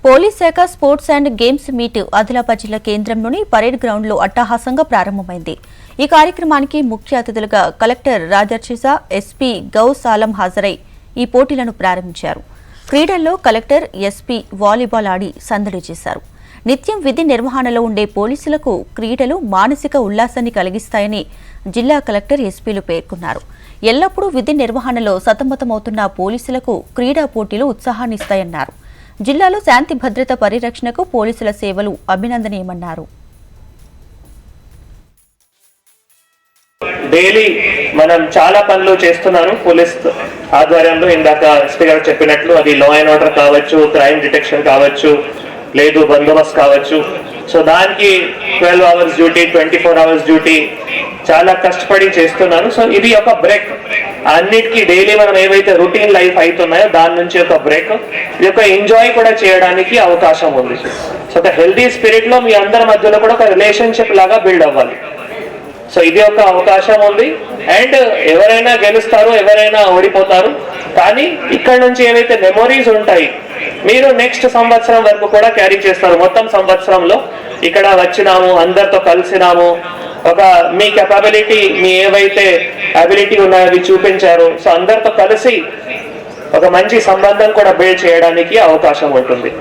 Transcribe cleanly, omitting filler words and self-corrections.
Police శాఖ sports and games meet Adilabad జిల్లా కేంద్రంలోని పరేడ్ గ్రౌండ్లో అట్టహాసంగా ప్రారంభమైంది. ఈ కార్యక్రమానికి ముఖ్య అతిథులుగా కలెక్టర్ రాజర్షిజా, ఎస్పీ గౌస్ ఆలం హాజరై ఈ పోటీలను ప్రారంభించారు. క్రీడల్లో కలెక్టర్, ఎస్పీ వాలీబాల్ ఆడి సందడి చేశారు. నిత్యం విధి నిర్వహణలో ఉండే పోలీసులకు క్రీడలు మానసిక ఉల్లాసాన్ని కలిగిస్తాయని జిల్లా కలెక్టర్, ఎస్పీలు పేర్కొన్నారు. ఎల్లప్పుడూ విధి నిర్వహణలో సతమతమవుతున్న పోలీసులకు క్రీడా పోటీలు ఉత్సాహాన్నిస్తాయన్నారు. జిల్లాలో శాంతి భద్రత పరిరక్షణకు పోలీసుల సేవలు అభినందనీయమన్నారు. డైలీ మనం చాలా పనులు చేస్తున్నాను పోలీస్ ఆధ్వర్యంలో. ఇందాక ఎస్పీ గారు చెప్పినట్లు అది లా అండ్ ఆర్డర్ కావచ్చు, క్రైమ్ డిటెక్షన్ కావచ్చు, లేదు బందోబస్తు కావచ్చు. సో దానికి 12 అవర్స్ డ్యూటీ, 24 అవర్స్ డ్యూటీ చాలా కష్టపడి చేస్తున్నాను. సో ఇది ఒక బ్రేక్. అన్నిటికీ డైలీ మనం ఏవైతే రొటీన్ లైఫ్ అవుతున్నాయో దాని నుంచి ఒక బ్రేక్, ఇది ఒక ఎంజాయ్ కూడా చేయడానికి అవకాశం ఉంది. సో ఒక హెల్దీ స్పిరిట్ లో మీ అందరి మధ్యలో కూడా ఒక రిలేషన్షిప్ లాగా బిల్డ్ అవ్వాలి. సో ఇది ఒక అవకాశం ఉంది. అండ్ ఎవరైనా గెలుస్తారు, ఎవరైనా ఓడిపోతారు, కానీ ఇక్కడ నుంచి ఏవైతే మెమొరీస్ ఉంటాయి మీరు నెక్స్ట్ సంవత్సరం వరకు కూడా క్యారీ చేస్తారు. మొత్తం సంవత్సరంలో ఇక్కడ వచ్చినాము, అందరితో కలిసినాము, ఒక మీ కెపాబిలిటీ, మీ ఏవైతే అబిలిటీ ఉన్నాయో అవి చూపించారు. సో అందరితో కలిసి ఒక మంచి సంబంధం కూడా బిల్డ్ చేయడానికి అవకాశం ఉంటుంది.